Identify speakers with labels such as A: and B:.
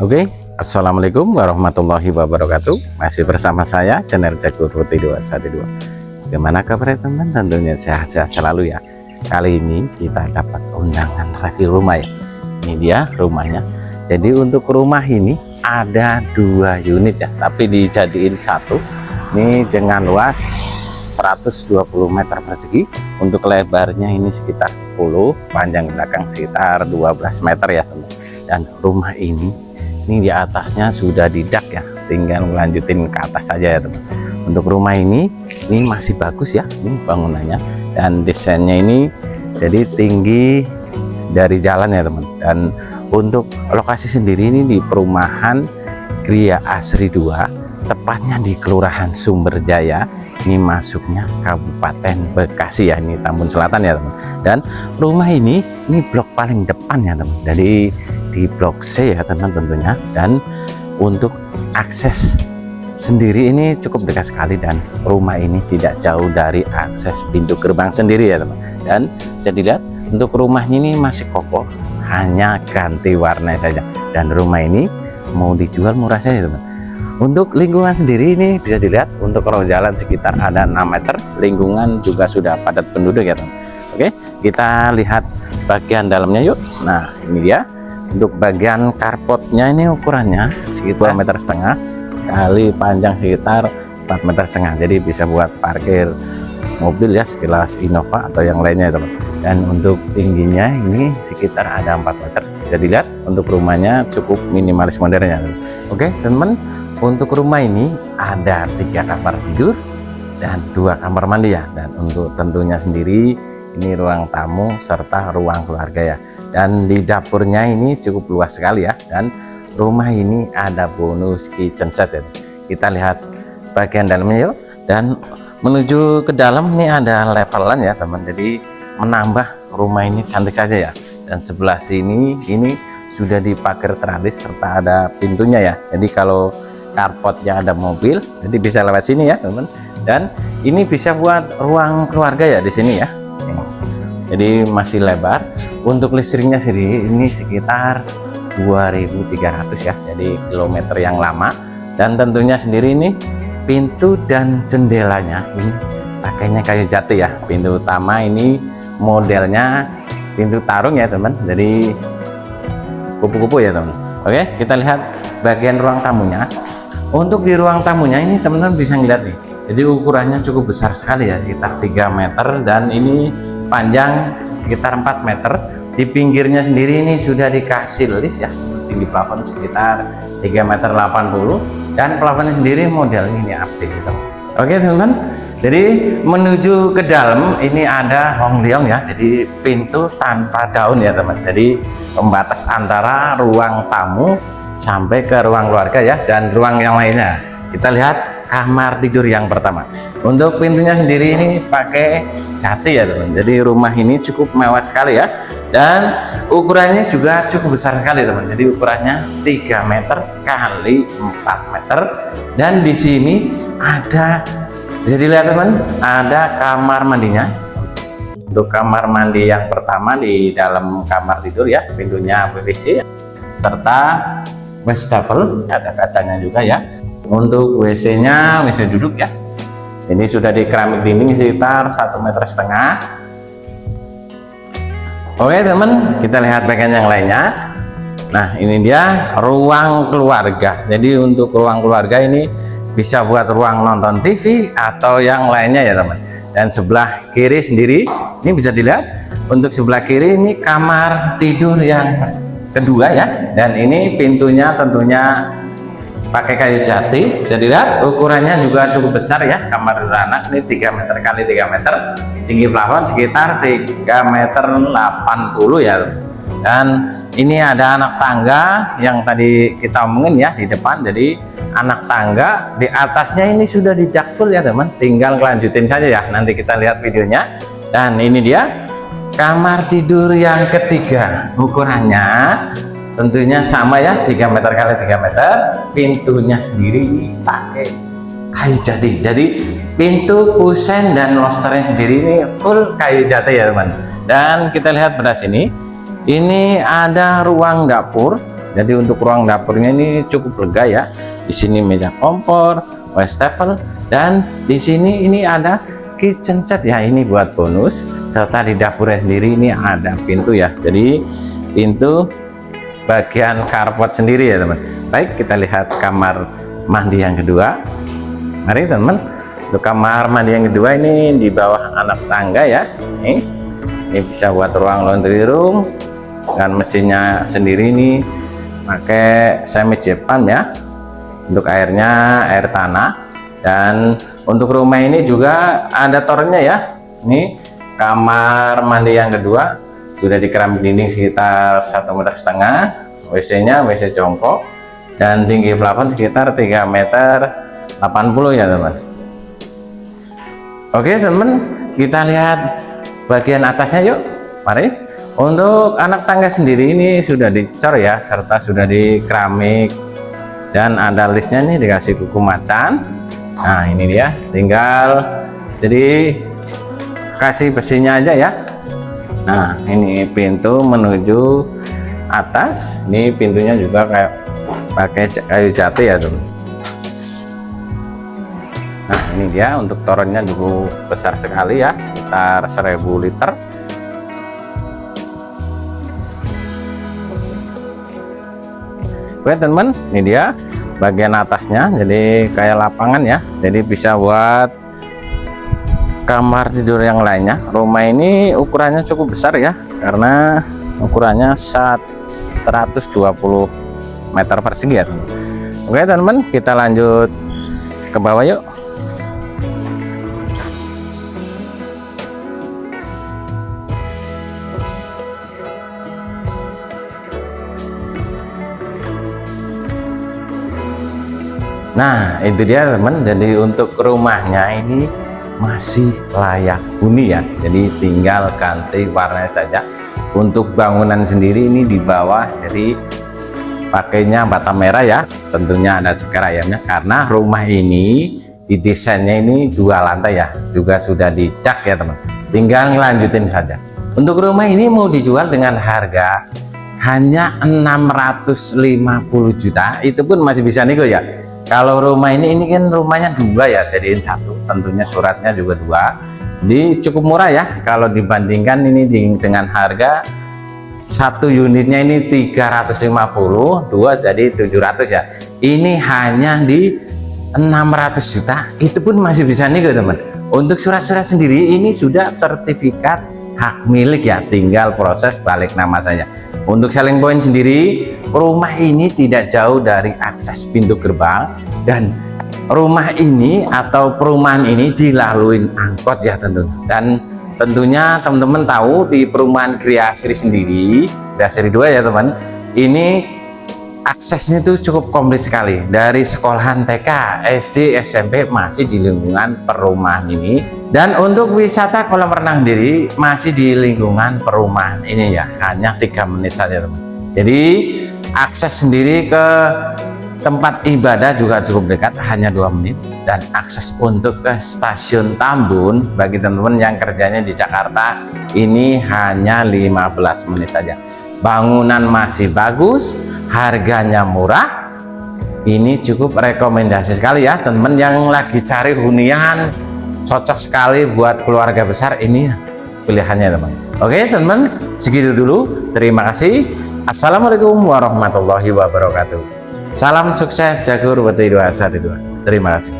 A: Oke, Assalamualaikum warahmatullahi wabarakatuh. Masih bersama saya channel Jago Putih 212. Bagaimana kabar teman? Tentunya sehat-sehat selalu ya. Kali ini kita dapat undangan review rumah ya. Ini dia rumahnya. Jadi untuk rumah ini ada 2 unit ya, tapi dijadiin satu. Ini dengan luas 120 meter persegi. Untuk lebarnya ini sekitar 10, panjang belakang sekitar 12 meter ya teman. Dan rumah ini di atasnya sudah didak ya, tinggal lanjutin ke atas saja ya teman. Untuk rumah ini masih bagus ya, ini bangunannya dan desainnya ini jadi tinggi dari jalan ya teman. Dan untuk lokasi sendiri ini di perumahan Gria Asri 2, tepatnya di Kelurahan Sumberjaya. Ini masuknya Kabupaten Bekasi ya, ini Tambun Selatan ya teman. Dan rumah ini blok paling depan ya teman, jadi di blok C ya teman tentunya. Dan untuk akses sendiri ini cukup dekat sekali, dan rumah ini tidak jauh dari akses pintu gerbang sendiri ya teman. Dan bisa dilihat untuk rumahnya ini masih kokoh, hanya ganti warna saja. Dan rumah ini mau dijual murah saja teman. Untuk lingkungan sendiri ini bisa dilihat, untuk roh jalan sekitar ada 6 meter, lingkungan juga sudah padat penduduk ya teman. Oke, kita lihat bagian dalamnya yuk. Nah ini dia. Untuk bagian carportnya ini ukurannya sekitar 2,5 meter kali panjang sekitar 4,5 meter, jadi bisa buat parkir mobil ya, sekelas Innova atau yang lainnya teman. Dan untuk tingginya ini sekitar ada 4 meter. Bisa dilihat untuk rumahnya cukup minimalis modernnya. Oke teman, untuk rumah ini ada 3 kamar tidur dan 2 kamar mandi ya. Dan untuk tentunya sendiri ini ruang tamu serta ruang keluarga ya. Dan di dapurnya ini cukup luas sekali ya. Dan rumah ini ada bonus kitchen set ya. Kita lihat bagian dalamnya yuk. Dan menuju ke dalam ini ada levelan ya teman, jadi menambah rumah ini cantik saja ya. Dan sebelah sini ini sudah dipagar teralis serta ada pintunya ya. Jadi kalau carportnya ada mobil, jadi bisa lewat sini ya teman. Dan ini bisa buat ruang keluarga ya di sini ya. Jadi masih lebar. Untuk listriknya sendiri ini sekitar 2.300 ya, jadi kilometer yang lama. Dan tentunya sendiri ini pintu dan jendelanya ini pakainya kayu jati ya. Pintu utama ini modelnya pintu tarung ya teman, jadi kupu-kupu ya teman. Oke, kita lihat bagian ruang tamunya. Untuk di ruang tamunya ini teman-teman bisa ngeliat nih, jadi ukurannya cukup besar sekali ya, sekitar 3 meter. Dan ini panjang sekitar 4 meter. Di pinggirnya sendiri ini sudah dikasih list ya, tinggi plafon sekitar 3,80 meter. Dan plafonnya sendiri model ini apsi gitu. Oke teman-teman, jadi menuju ke dalam ini ada hongliong ya, jadi pintu tanpa daun ya teman. Jadi pembatas antara ruang tamu sampai ke ruang keluarga ya, dan ruang yang lainnya. Kita lihat kamar tidur yang pertama. Untuk pintunya sendiri ini pakai jati ya teman, jadi rumah ini cukup mewah sekali ya. Dan ukurannya juga cukup besar sekali teman, jadi ukurannya 3 meter kali 4 meter. Dan di sini ada, bisa dilihat teman, ada kamar mandinya. Untuk kamar mandi yang pertama di dalam kamar tidur ya, pintunya PVC serta wastafel, ada kacanya juga ya. Untuk WC-nya WC duduk ya, ini sudah di keramik dinding sekitar 1,5 meter. Oke teman, kita lihat bagian yang lainnya. Nah ini dia ruang keluarga. Jadi untuk ruang keluarga ini bisa buat ruang nonton TV atau yang lainnya ya teman. Dan sebelah kiri sendiri ini bisa dilihat, untuk sebelah kiri ini kamar tidur yang kedua ya. Dan ini pintunya tentunya pakai kayu jati. Bisa dilihat ukurannya juga cukup besar ya, kamar tidur anak ini 3 meter kali 3 meter, tinggi plafon sekitar 3,80 meter ya. Dan ini ada anak tangga yang tadi kita omongin ya di depan. Jadi anak tangga di atasnya ini sudah didak full ya teman, tinggal lanjutin saja ya, nanti kita lihat videonya. Dan ini dia kamar tidur yang ketiga, ukurannya tentunya sama ya, 3 meter kali 3 meter. Pintunya sendiri pakai kayu jati, jadi pintu kusen dan losternya sendiri ini full kayu jati ya teman. Dan kita lihat pada sini, ini ada ruang dapur Jadi untuk ruang dapurnya ini cukup lega ya. Di sini meja kompor, wastafel, dan di sini ini ada kitchen set ya, ini buat bonus. Serta di dapurnya sendiri ini ada pintu ya. Jadi pintu bagian carport sendiri ya teman. Baik, kita lihat kamar mandi yang kedua. Mari teman, untuk kamar mandi yang kedua ini di bawah anak tangga ya. Ini bisa buat ruang laundry room, dan mesinnya sendiri ini pakai semi jet pump ya. Untuk airnya air tanah, dan untuk rumah ini juga ada tornya ya. Ini kamar mandi yang kedua sudah di keramik dinding sekitar 1,5 meter. WC-nya WC jongkok, dan tinggi plafon sekitar 3,80 meter ya teman. Oke teman, kita lihat bagian atasnya yuk. Mari. Untuk anak tangga sendiri ini sudah dicor ya, serta sudah di keramik, dan ada listnya nih, dikasih kuku macan. Nah ini dia, tinggal jadi kasih besinya aja ya. Nah ini pintu menuju atas, ini pintunya juga kayak pakai kayu jati ya teman. Nah ini dia, untuk torennya juga besar sekali ya, sekitar 1000 liter. Oke teman, ini dia bagian atasnya, jadi kayak lapangan ya, jadi bisa buat kamar tidur yang lainnya. Rumah ini ukurannya cukup besar ya, karena ukurannya 120 meter persegi ya teman. Oke teman, kita lanjut ke bawah yuk. Nah itu dia teman, jadi untuk rumahnya ini masih layak huni ya, jadi tinggal ganti warnanya saja. Untuk bangunan sendiri ini di bawah, jadi pakainya bata merah ya, tentunya ada ceker ayamnya, karena rumah ini didesainnya ini 2 lantai ya, juga sudah dicat ya teman, tinggal ngelanjutin saja. Untuk rumah ini mau dijual dengan harga hanya 650 juta, itu pun masih bisa nego ya. Kalau rumah ini kan rumahnya 2 ya, jadiin 1, tentunya suratnya juga 2. Jadi cukup murah ya kalau dibandingkan ini dengan harga 1 unitnya ini 350, 2 jadi 700 ya. Ini hanya di 600 juta, itu pun masih bisa nego teman. Untuk surat-surat sendiri ini sudah sertifikat hak milik ya, tinggal proses balik nama saja. Untuk selling point sendiri, rumah ini tidak jauh dari akses pintu gerbang, dan rumah ini atau perumahan ini dilalui angkot ya tentunya. Dan tentunya teman-teman tahu di perumahan Gria Sri sendiri, Gria Sri 2 ya teman, ini aksesnya itu cukup komplit sekali. Dari sekolahan TK, SD, SMP masih di lingkungan perumahan ini, dan untuk wisata kolam renang diri masih di lingkungan perumahan ini ya, hanya 3 menit saja teman. Jadi akses sendiri ke tempat ibadah juga cukup dekat, hanya 2 menit. Dan akses untuk ke stasiun Tambun bagi teman-teman yang kerjanya di Jakarta ini hanya 15 menit saja. Bangunan masih bagus, harganya murah. Ini cukup rekomendasi sekali ya teman-teman yang lagi cari hunian, cocok sekali buat keluarga besar, ini pilihannya teman. Oke teman, segitu dulu, terima kasih. Assalamualaikum warahmatullahi wabarakatuh. Salam sukses Jagur Putih 212. Terima kasih.